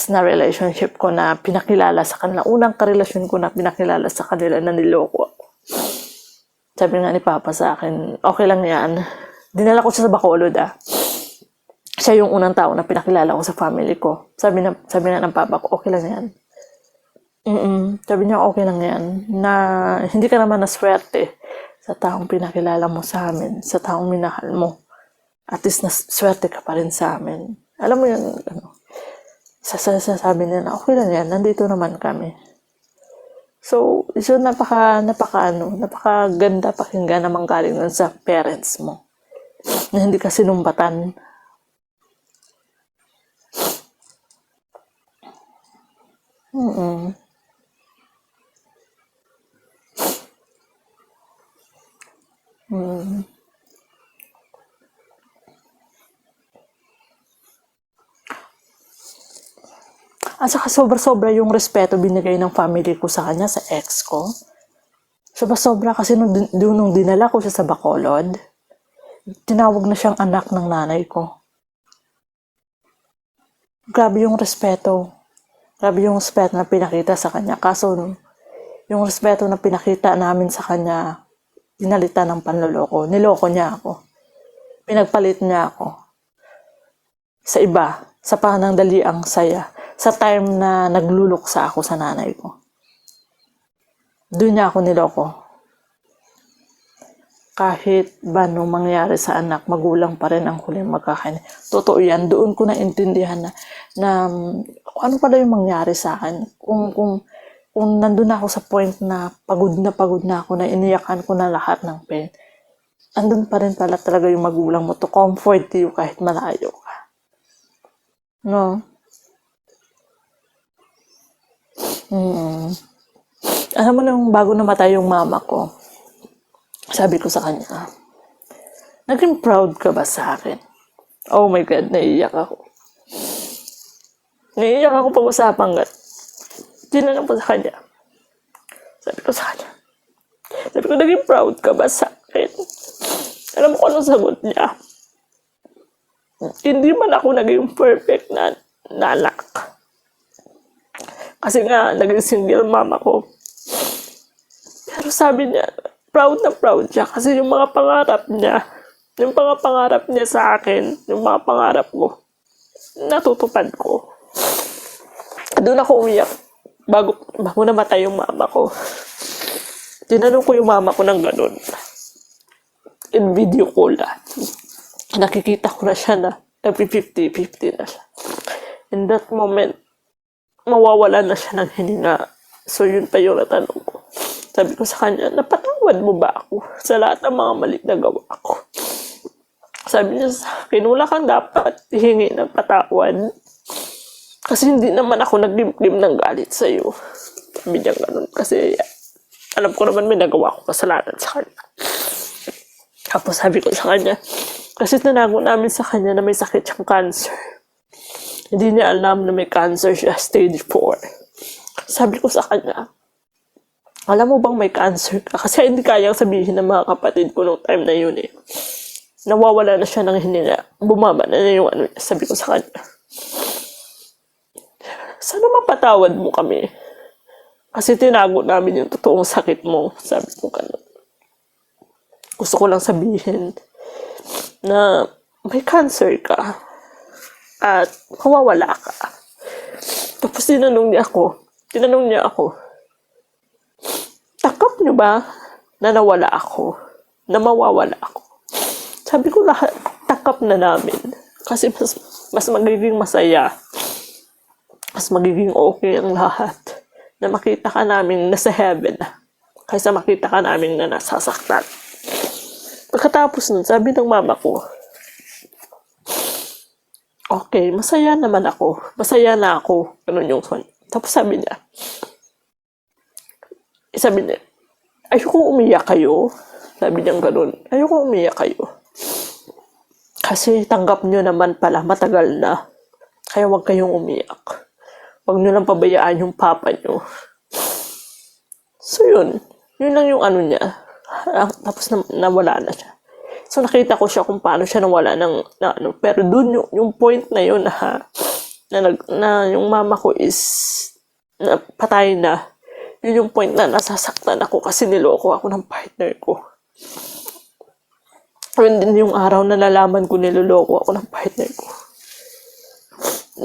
last na relationship ko na pinakilala sa kanila, unang karelasyon ko na pinakilala sa kanila na niloko ako. Sabi nga ni Papa sa akin, okay lang yan. Dinala ko siya sa Bacolod Siya yung unang tao na pinakilala ko sa family ko. Sabi na ng Papa ko, okay lang yan. Sabi niya, okay lang yan. Na hindi ka naman naswerte sa taong pinakilala mo sa amin, sa taong minahal mo. At least naswerte ka pa rin sa amin. Alam mo yun, sasabi niya na okay lang yan, nandito naman kami. So napakaganda pakinggan naman galing nun sa parents mo. Na hindi ka sinumbatan. At saka sobra-sobra yung respeto binigay ng family ko sa kanya, sa ex ko. Sobra-sobra kasi nung dinala ko siya sa Bacolod, tinawag na siyang anak ng nanay ko. Grabe yung respeto. Grabe yung respeto na pinakita sa kanya. Kaso, yung respeto na pinakita namin sa kanya, pinalitan ng panloloko. Niloko niya ako. Pinagpalit niya ako sa iba, sa panandaliang saya. Sa time na nagluluksa ako sa nanay ko. Doon niya ako niloko. Kahit ba nung mangyari sa anak, magulang pa rin ang huling magkakain. Totoo yan. Doon ko naintindihan na ano pala yung mangyari sa akin. Kung nandun ako sa point na pagod na ako, na iniyakan ko na lahat ng pain, andun pa rin pala talaga yung magulang mo to comfort you kahit malayo ka. No? Alam mo nung bago namatay yung mama ko, sabi ko sa kanya, naging proud ka ba sa akin? Oh my God, naiiyak ako. Naiiyak ako pag-usapan ka. Tinanong ko sa kanya. Sabi ko, naging proud ka ba sa akin? Alam mo kung anong sagot niya? Hindi man ako naging perfect na anak. Kasi nga, naging single mama ko. Pero sabi niya, proud na proud siya kasi yung mga pangarap niya sa akin, yung mga pangarap ko, natutupad ko. Doon ako umiyak bago namatay yung mama ko. Tinanong ko yung mama ko ng ganun. In video call nakikita ko na siya na every 50-50 na siya. In that moment, mawawala na siya ng hininga. So yun pa yung natanong ko. Sabi ko sa kanya, napatawad mo ba ako sa lahat ng mga mali na gawa ko? Sabi niya sa akin, wala kang dapat hihingi ng patawad. Kasi hindi naman ako naglimlim ng galit sa'yo. Sabi niya ganun. Kasi alam ko naman may nagawa ko kasalanan sa kanya. Tapos sabi ko sa kanya, kasi tinago namin sa kanya na may sakit siyang cancer. Hindi niya alam na may cancer siya, stage 4. Sabi ko sa kanya, alam mo bang may cancer ka? Kasi hindi kayang sabihin ng mga kapatid ko nung time na yun Nawawala na siya ng hininga. Bumaba na yung ano niya. Sabi ko sa kanya, sana mapatawad mo kami. Kasi tinago namin yung totoong sakit mo. Sabi ko ganun. Gusto ko lang sabihin na may cancer ka at mawawala ka. Tapos tinanong niya ako, takap niyo ba na nawala ako? Na mawawala ako? Sabi ko lahat, takap na namin. Kasi mas magiging masaya. Mas magiging okay ang lahat. Na makita ka namin nasa heaven. Kaysa makita ka namin na nasasaktan. Pagkatapos nun, sabi ng mama ko, okay, masaya naman ako. Masaya na ako. Ganun yung son. Tapos sabi niya, ayoko umiyak kayo. Sabi niya ganun, ayoko umiyak kayo. Kasi tanggap nyo naman pala, matagal na. Kaya huwag kayong umiyak. Huwag nyo lang pabayaan yung papa nyo. So yun lang yung ano niya. Tapos nawala na siya. So nakita ko siya kung paano siya nawala ng ano. Pero dun yung point na yun na yung mama ko is na patay na. Yun yung point na nasasaktan ako kasi niloko ako ng partner ko. Yun din yung araw na nalaman ko niloloko ako ng partner ko.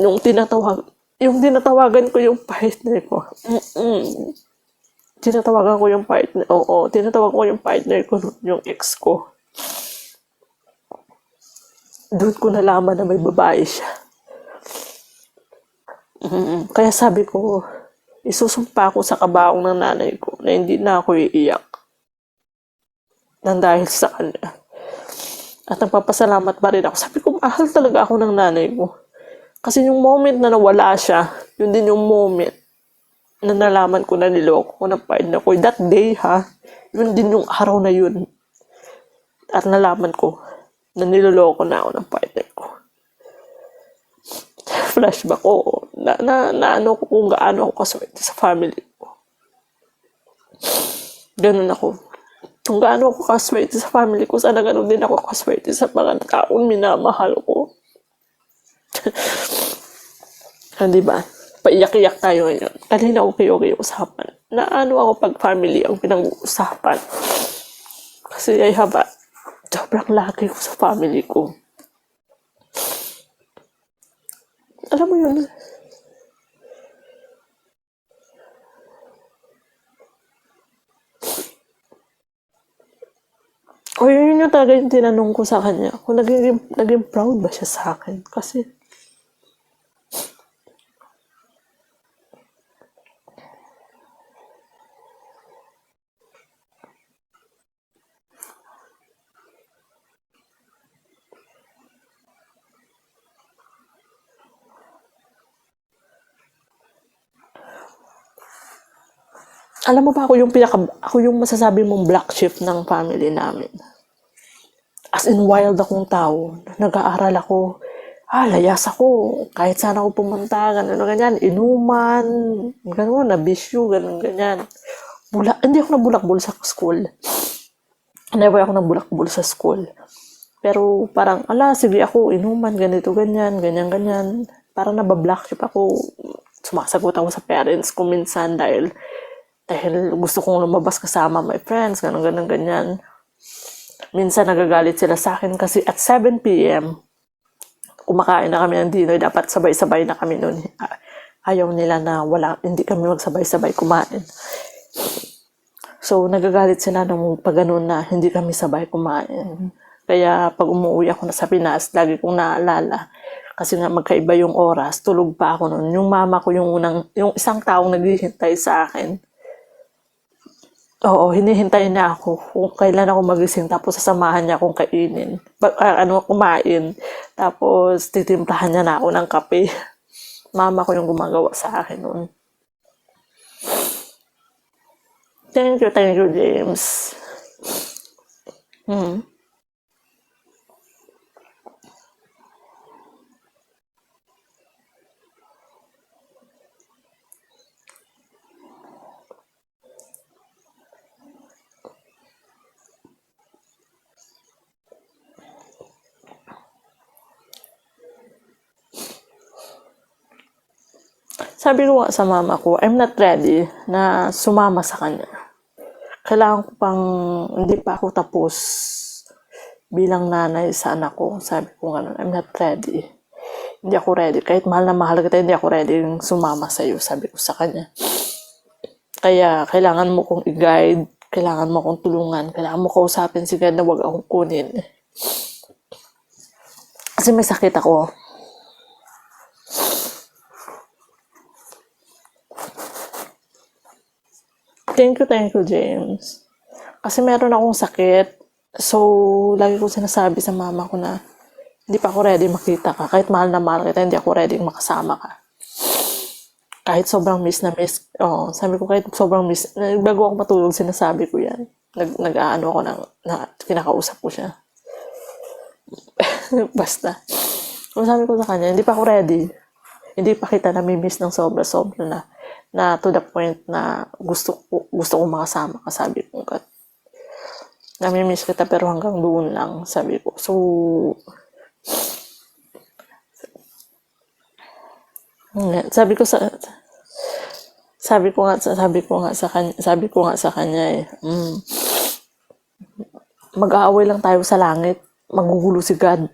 Yung tinatawagan ko yung partner ko. Tinatawagan ko yung partner. Oo, tinatawagan ko yung partner ko, yung ex ko. Doon ko nalaman na may babae siya. Kaya sabi ko, isusumpa ko sa kabaong ng nanay ko na hindi na ako iiyak nang dahil sa kanya. At nagpapasalamat pa rin ako. Sabi ko, mahal talaga ako ng nanay ko. Kasi yung moment na nawala siya, yun din yung moment na nalaman ko na niloko ko ng partner ko. That day ha, yun din yung araw na yun. At nalaman ko na niloloko na ako ng partner ko. Flashback ko, na ano ko kung gaano ako kaswerte sa family ko. Ganun ako. Kung gaano ako kaswerte sa family ko, sana ganun din ako kaswerte sa mga taong minamahal ko. Diba? Paiyak-iyak tayo ngayon. Kanina okay usapan. Na ano ako pag family ang pinag-uusapan. Kasi ay haba. Sobrang laki ko sa family ko. Alam mo yun? O yun yung talaga yung tinanong ko sa kanya. Kung naging proud ba siya sa akin. Kasi alam mo ba ako yung masasabi mong black sheep ng family namin. As in wild akong tao. Nag-aaral ako. Layas ako. Kahit saan ako pumunta, ganyan, inuman, gano'n, nabisyo, ganyan. Hindi ako nabulakbol sa school. Never ako nabulakbol sa school. Pero parang, sige ako, inuman, ganito, ganyan. Parang nabablack sheep ako. Sumasagot ako sa parents ko minsan dahil gusto kong lumabas kasama my friends, ganyan. Minsan nagagalit sila sa akin kasi at 7 p.m. kumakain na kami ng dinner, dapat sabay-sabay na kami noon. Ayaw nila na hindi kami magsabay-sabay kumain. So, nagagalit sila nung pag ganun na hindi kami sabay kumain. Kaya pag umuwi ako na sa Pinas, lagi kong naalala. Kasi nga magkaiba yung oras, tulog pa ako noon. Yung mama ko yung isang taong naghihintay sa akin. Oo, hinihintay niya ako kung kailan ako magising, tapos sasamahan niya akong kainin. Kumain. Tapos titimplahan niya na ako ng kape. Mama ko yung gumagawa sa akin noon. Thank you, James. Sabi ko sa mama ko, I'm not ready na sumama sa kanya. Kailangan ko hindi pa ako tapos bilang nanay sa anak ko. Sabi ko gano'n, I'm not ready. Hindi ako ready. Kahit mahal na mahal kita, hindi ako ready sumama sa iyo, sabi ko sa kanya. Kaya kailangan mo kong i-guide, kailangan mo kong tulungan, kailangan mo kausapin si God na wag akong kunin. Kasi may sakit ako. Thank you, James. Kasi meron akong sakit. So, lagi ko sinasabi sa mama ko na hindi pa ako ready makita ka. Kahit mahal na mahal kita, hindi ako ready makasama ka. Kahit sobrang miss na miss. Sabi ko kahit sobrang miss. Bago ako matulog, sinasabi ko yan. Nag-aano ako kinakausap ko siya. Basta. So, sabi ko sa kanya, hindi pa ako ready. Hindi pa kita nami-miss ng sobra-sobra na to the point na gusto ko makasama ka, sabi ko. Nami-miss kita pero hanggang doon lang, sabi ko. So, Sabi ko sa sabi ko nga sa kanya eh, mag-aaway lang tayo sa langit, magugulo si God.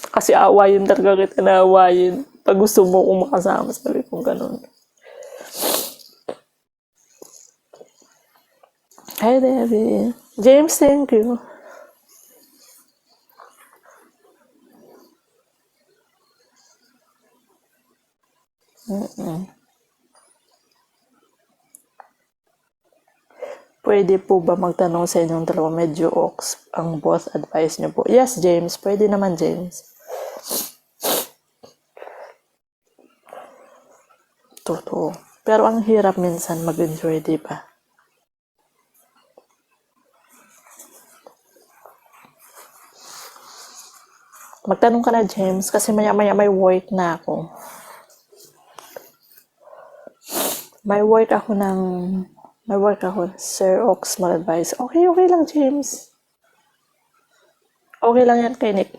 Kasi aawayin talaga kita na aawayin. Pag gusto mo kong makasama, sabi ko ganun. Hi, Debbie. James, thank you. Pwede po ba magtanong sa inyong dalawa? Medyo ox ang both advice niyo po. Yes, James. Pwede naman, James. Totoo. Pero ang hirap minsan mag-enjoy, di ba? Magtanong ka na, James, kasi maya-maya may work na ako. May work ako, Sir Ox, mag-advise. Okay lang, James. Okay lang yan kay Nick.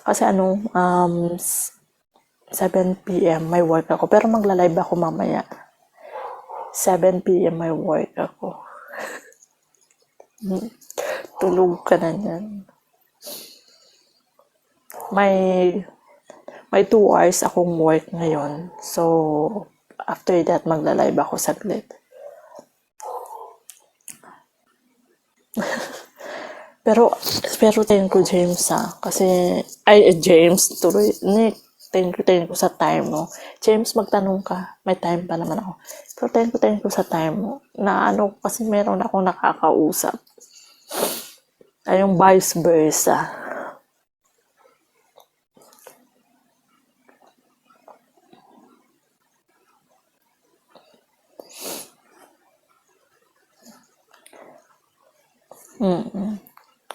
Kasi 7 p.m. may work ako. Pero magla-live ako mamaya. 7 p.m. may work ako. Tulog ka na yan. May 2 hours akong work ngayon. So, after that, magla-live ako saglit. Pero thank you, James, kasi, James, tuloy, Nick, thank you sa time mo. James, magtanong ka, may time pa naman ako. Pero thank you sa time mo, na kasi meron akong nakakausap. Ay, yung vice versa.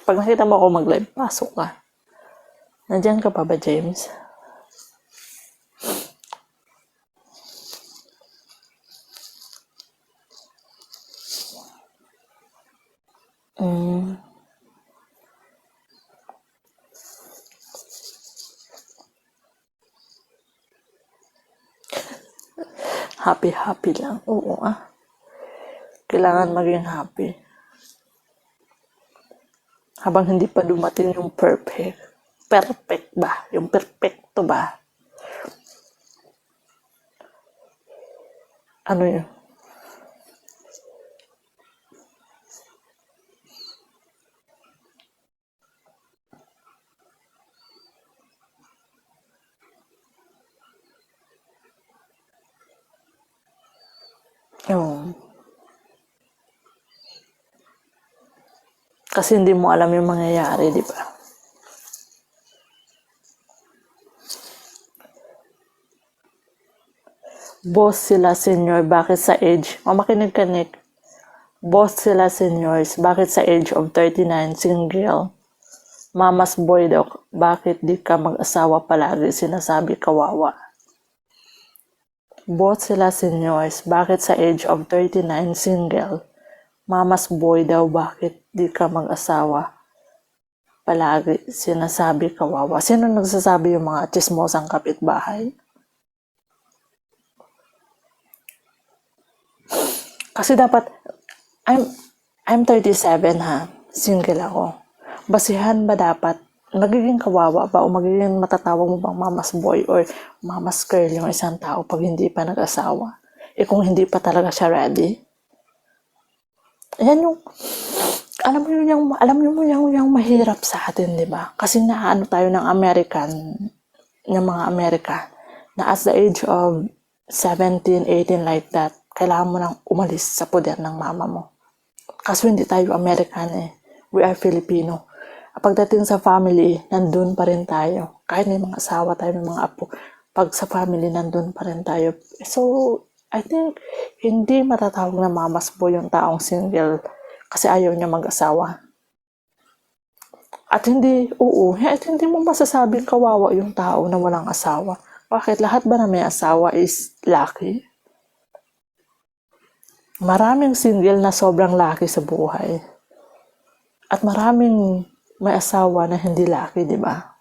Pag nakita mo ako mag-live, pasok ka. Nandiyan ka pa ba, James? Happy lang. Oo, Kailangan maging happy. Habang hindi pa dumating yung perfect. Perfect ba? Yung perfecto ba? Ano yun? Yung, kasi hindi mo alam yung mangyayari, di ba? Boss sila senior, bakit sa age? Makinig ka, Nick. Boss sila seniors, bakit sa age of 39, single? Mama's boy daw, bakit di ka mag-asawa palagi, sinasabi kawawa? Boss sila seniors, bakit sa age of 39, single? Mama's boy daw, bakit di ka mag-asawa palagi, sinasabi kawawa? Sino nagsasabi yung mga chismosang kapitbahay? Kasi dapat, I'm 37 single ako. Basihan ba dapat, magiging kawawa ba o magiging matatawag mo bang mama's boy or mama's girl yung isang tao pag hindi pa nag-asawa? Kung hindi pa talaga siya ready? Yan yung, alam mo yung mahirap sa atin, di ba? Kasi naano tayo ng mga Amerika, na at the age of 17, 18 like that, kailangan mo nang umalis sa poder ng mama mo. Kaso hindi tayo American We are Filipino. Pagdating sa family, nandun pa rin tayo. Kahit may mga asawa tayo, may mga apo, pag sa family, nandun pa rin tayo. So, I think, hindi matatawag na mama's boy yung taong single kasi ayaw niya mag-asawa. At hindi mo masasabing kawawa yung tao na walang asawa. Bakit? Lahat ba na may asawa is lucky? Maraming single na sobrang lucky sa buhay. At maraming may asawa na hindi lucky, di ba?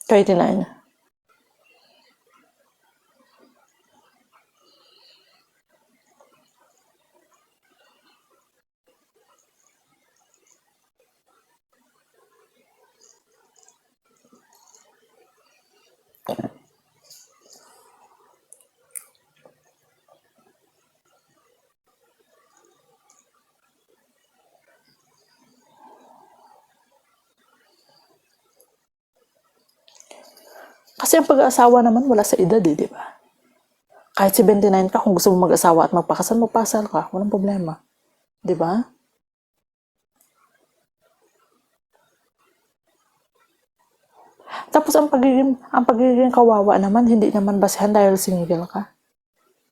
29. Kasi ang pag-aasawa naman wala sa edad di ba? Kahit 79 ka, kung gusto mo mag-asawa at magpakasal, magpasal ka. Walang problema. Di ba? Tapos ang pagiging kawawa naman, hindi naman basihan dahil single ka.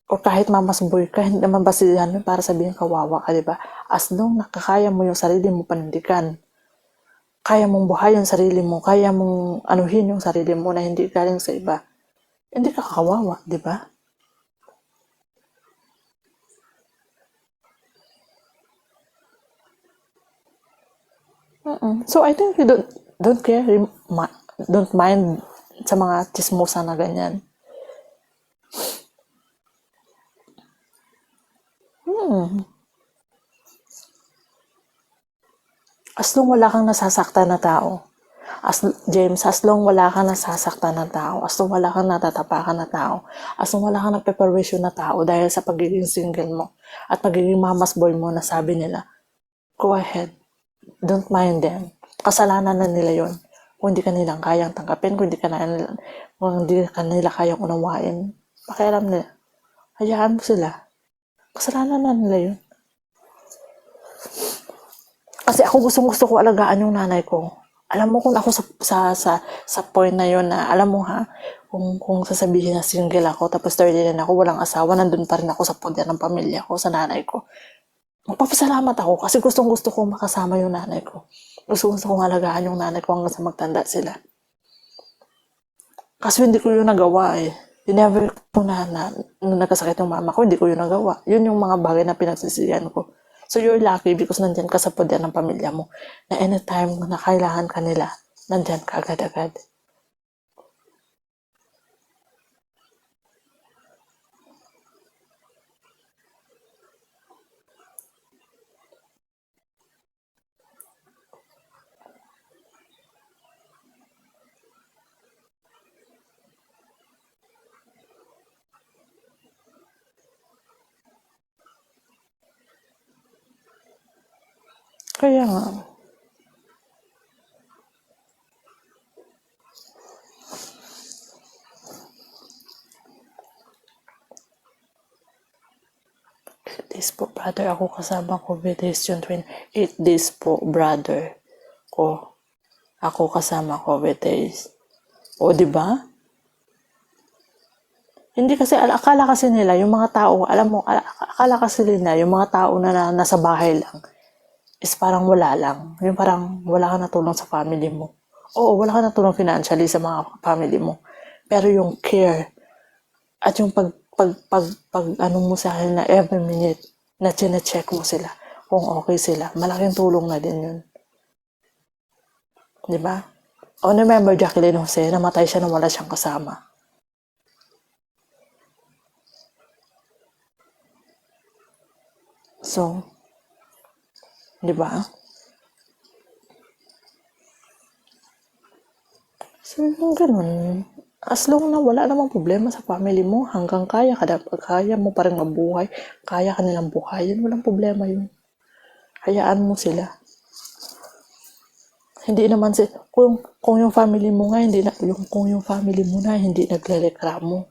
O kahit mamas boy ka, hindi naman basihan para sabihin kawawa ka, di ba? As long nakakaya mo yung sarili mo panindigan, kaya mong buhay yung sarili mo, kaya mong anuhin yung sarili mo na hindi galing sa iba, hindi ka kawawa, di ba? So I think you don't care, don't mind sa mga chismosa na ganyan. As long wala kang nasasaktan na tao. James, as long wala kang nasasaktan na tao, as long wala kang natatapakan na tao, as long wala kang napeperwisyon na tao dahil sa pagiging single mo at pagiging mamas boy mo na sabi nila, go ahead. Don't mind them. Kasalanan na nila yon. Kung hindi ka nilang kayang tanggapin, kung hindi ka nila kayang unawain, pakialam nila. Hayaan mo sila. Kasalanan na nila yun. Kasi ako gusto ko alagaan yung nanay ko. Alam mo kung ako sa point na yun na, alam mo ha, kung sasabihin na single ako, tapos 39 ako, walang asawa, nandun pa rin ako sa poder ng pamilya ko, sa nanay ko. Magpapasalamat ako kasi gusto ko makasama yung nanay ko. Gusto kong alagaan yung nanay ko hanggang sa magtanda sila. Kasi hindi ko yun nagawa eh. Never ko nung nagkasakit yung mama ko, hindi ko yun nagawa. Yun yung mga bagay na pinagsisiyan ko. So you're lucky because nandyan ka sa poder ng pamilya mo na anytime na kailangan ka nila, nandyan ka agad-agad. Kaya nga, days po, brother, ako kasama COVID days yun, 8 days po, brother ko. Ako kasama COVID days. O, di ba? Hindi kasi, akala kasi nila, yung mga tao, alam mo, akala kasi nila, yung mga tao na nasa bahay lang, is parang wala lang. Yung parang wala ka natulong sa family mo. Oo, wala ka natulong financially sa mga family mo. Pero yung care, at yung pag ano mo sa akin na every minute, na chine-check mo sila, kung okay sila, malaking tulong na din yun. Di ba? O, remember Jacqueline Jose, namatay siya na wala siyang kasama. So, di ba? So, yung ganun. As long na wala namang problema sa family mo, hanggang kaya mo pa rin mabuhay, kaya ka nilang buhayin, walang problema yun. Hayaan mo sila. Hindi naman kung yung family mo nga hindi na kung yung family mo na hindi nagrereklamo,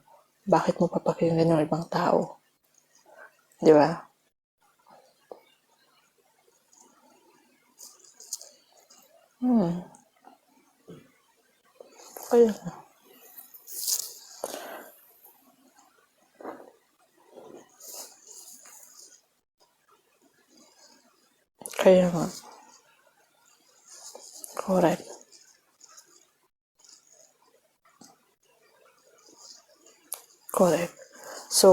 bakit mo papakinggan yung ibang tao? 'Di ba? Kaya kaya nga. Correct. Correct. So,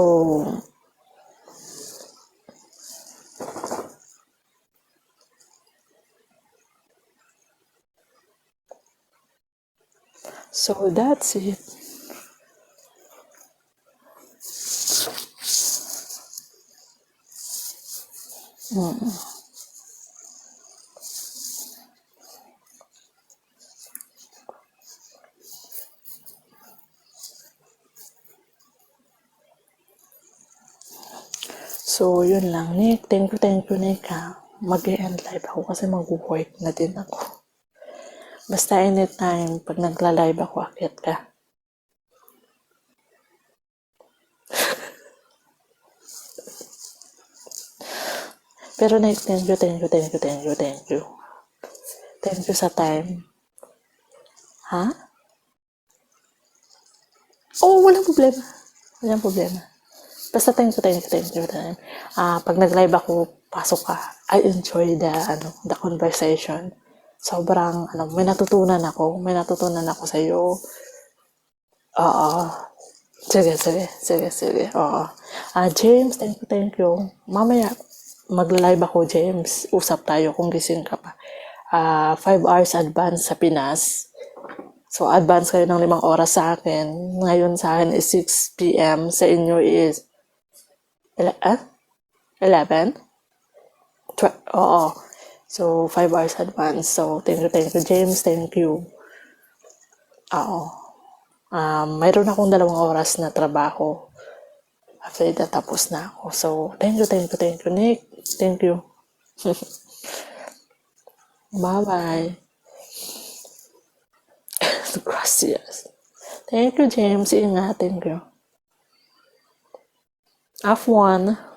So that's it. So, yun lang. Nick, thank you, Nick, ha. Mag-e-end live ako kasi mag-work na din ako. Basta anytime, pag nagla-live ako, akit ka. Pero Nick, thank you. Thank you sa time. Ha? Oo, walang problema. Walang problema. Basta thank you. Pag nag-live ako, pasok ka. I enjoy the conversation. Sobrang, may natutunan ako sa iyo. Oo. Sige. Oo. James, thank you. Mamaya, mag-live ako, James. Usap tayo kung gising ka pa. 5 hours advance sa Pinas. So, advance kayo ng 5 oras sa akin. Ngayon sa akin is 6 p.m. Sa inyo is 11? Oo. So, 5 hours advance. So, thank you, James. Thank you. Oo. Mayroon akong 2 oras na trabaho. After that, tapos na ako. So, thank you, Nick. Thank you. Bye-bye. Gracias. Thank you, James. Ingat. Thank you. F1.